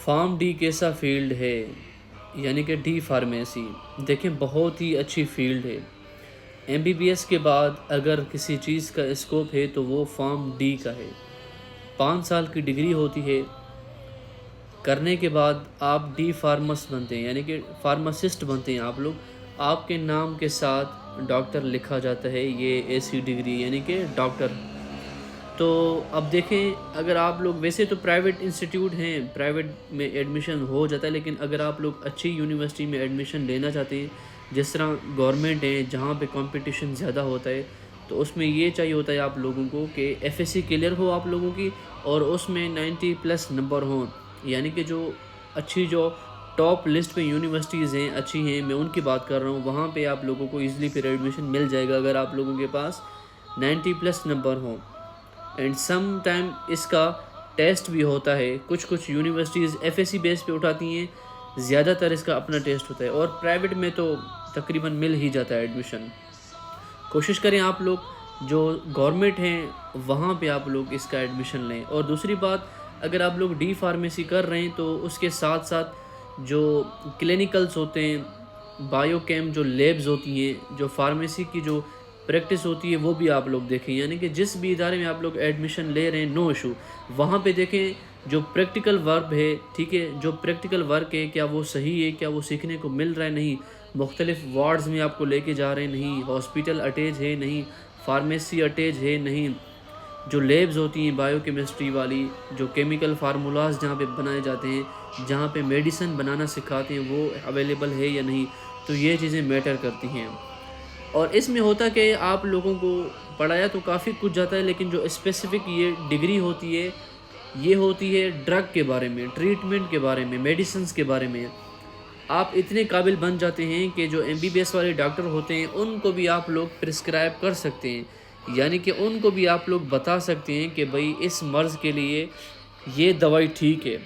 Form D کیسا field ہے، یعنی کہ ڈی فارمیسی دیکھیں بہت ہی اچھی فیلڈ ہے۔ ایم بی بی ایس کے بعد اگر کسی چیز کا اسکوپ ہے تو وہ فارم ڈی کا ہے۔ 5 سال کی ڈگری ہوتی ہے، کرنے کے بعد آپ ڈی فارمس بنتے ہیں، یعنی کہ فارماسسٹ بنتے ہیں آپ لوگ۔ آپ کے نام کے ساتھ ڈاکٹر لکھا جاتا ہے، یہ ایسی ڈگری یعنی کہ ڈاکٹر۔ تو اب دیکھیں اگر آپ لوگ ویسے تو پرائیویٹ انسٹیٹیوٹ ہیں، پرائیویٹ میں ایڈمیشن ہو جاتا ہے، لیکن اگر آپ لوگ اچھی یونیورسٹی میں ایڈمیشن لینا چاہتے ہیں جس طرح گورنمنٹ ہے جہاں پہ کمپٹیشن زیادہ ہوتا ہے، تو اس میں یہ چاہیے ہوتا ہے آپ لوگوں کو کہ ایف ایس سی کلیئر ہو آپ لوگوں کی، اور اس میں 90+ نمبر ہوں، یعنی کہ جو اچھی جو ٹاپ لسٹ پہ یونیورسٹیز ہیں اچھی ہیں، میں ان کی بات کر رہا ہوں، وہاں پہ آپ لوگوں کو ایزلی پھر ایڈمیشن مل جائے گا اگر آپ لوگوں کے پاس 90+ نمبر ہوں۔ اینڈ سم ٹائم اس کا ٹیسٹ بھی ہوتا ہے، کچھ یونیورسٹیز ایف ایس سی بیس پہ اٹھاتی ہیں، زیادہ تر اس کا اپنا ٹیسٹ ہوتا ہے، اور پرائیویٹ میں تو تقریباً مل ہی جاتا ہے ایڈمیشن۔ کوشش کریں آپ لوگ جو گورنمنٹ ہیں وہاں پہ آپ لوگ اس کا ایڈمیشن لیں۔ اور دوسری بات، اگر آپ لوگ ڈی فارمیسی کر رہے ہیں تو اس کے ساتھ ساتھ جو کلینیکلز ہوتے ہیں، بایو کیم جو لیبز ہوتی ہیں، جو فارمیسی کی جو پریکٹس ہوتی ہے، وہ بھی آپ لوگ دیکھیں، یعنی کہ جس بھی ادارے میں آپ لوگ ایڈمیشن لے رہے ہیں نو ایشو، وہاں پہ دیکھیں جو پریکٹیکل ورک ہے، ٹھیک ہے، جو پریکٹیکل ورک ہے کیا وہ صحیح ہے، کیا وہ سیکھنے کو مل رہا ہے، نہیں مختلف وارڈز میں آپ کو لے کے جا رہے ہیں، نہیں ہاسپیٹل اٹیچ ہے، نہیں فارمیسی اٹیچ ہے، نہیں جو لیبز ہوتی ہیں بایو کیمسٹری والی، جو کیمیکل فارمولاز جہاں پہ بنائے جاتے ہیں، جہاں پہ میڈیسن بنانا سکھاتے ہیں، وہ اویلیبل ہے یا نہیں، تو یہ چیزیں میٹر کرتی ہیں۔ اور اس میں ہوتا کہ آپ لوگوں کو پڑھایا تو کافی کچھ جاتا ہے، لیکن جو اسپیسیفک یہ ڈگری ہوتی ہے یہ ہوتی ہے ڈرگ کے بارے میں، ٹریٹمنٹ کے بارے میں، میڈیسنز کے بارے میں۔ آپ اتنے قابل بن جاتے ہیں کہ جو ایم بی بی ایس والے ڈاکٹر ہوتے ہیں ان کو بھی آپ لوگ پرسکرائب کر سکتے ہیں، یعنی کہ ان کو بھی آپ لوگ بتا سکتے ہیں کہ بھائی اس مرض کے لیے یہ دوائی ٹھیک ہے،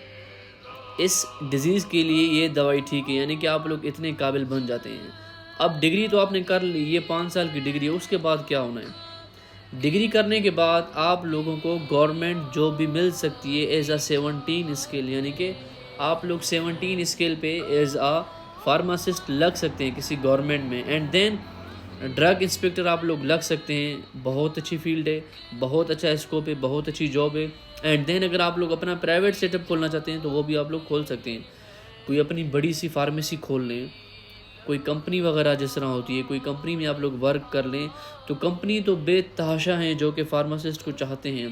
اس ڈیزیز کے لیے یہ دوائی ٹھیک ہے، یعنی کہ آپ لوگ اتنے قابل بن جاتے ہیں۔ اب ڈگری تو آپ نے کر لی، یہ 5 سال کی ڈگری ہے، اس کے بعد کیا ہونا ہے؟ ڈگری کرنے کے بعد آپ لوگوں کو گورنمنٹ جاب بھی مل سکتی ہے ایز اے 17 اسکیل، یعنی کہ آپ لوگ 17 اسکیل پہ ایز اے فارماسسٹ لگ سکتے ہیں کسی گورنمنٹ میں۔ اینڈ دین ڈرگ انسپیکٹر آپ لوگ لگ سکتے ہیں، بہت اچھی فیلڈ ہے، بہت اچھا اسکوپ ہے، بہت اچھی جاب ہے۔ اینڈ دین اگر آپ لوگ اپنا پرائیویٹ سیٹ اپ کھولنا چاہتے ہیں تو وہ بھی آپ لوگ کھول سکتے ہیں، کوئی اپنی بڑی سی فارمیسی کھول لیں، کوئی کمپنی وغیرہ جس طرح ہوتی ہے، کوئی کمپنی میں آپ لوگ ورک کر لیں، تو کمپنی تو بے تحاشا ہیں جو کہ فارماسسٹ کو چاہتے ہیں۔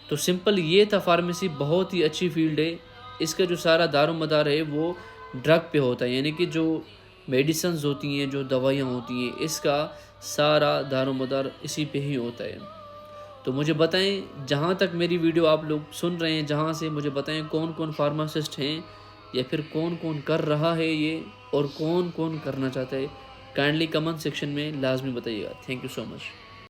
تو سمپل یہ تھا، فارمیسی بہت ہی اچھی فیلڈ ہے، اس کا جو سارا دار و مدار ہے وہ ڈرگ پہ ہوتا ہے، یعنی کہ جو میڈیسنز ہوتی ہیں، جو دوائیاں ہوتی ہیں، اس کا سارا دار و مدار اسی پہ ہی ہوتا ہے۔ تو مجھے بتائیں، جہاں تک میری ویڈیو آپ لوگ سن رہے ہیں جہاں سے، مجھے بتائیں کون کون فارماسسٹ ہیں، یا پھر کون کون کر رہا ہے یہ، اور کون کون کرنا چاہتا ہے، کائنڈلی کمنٹ سیکشن میں لازمی بتائیے گا۔ Thank you so much.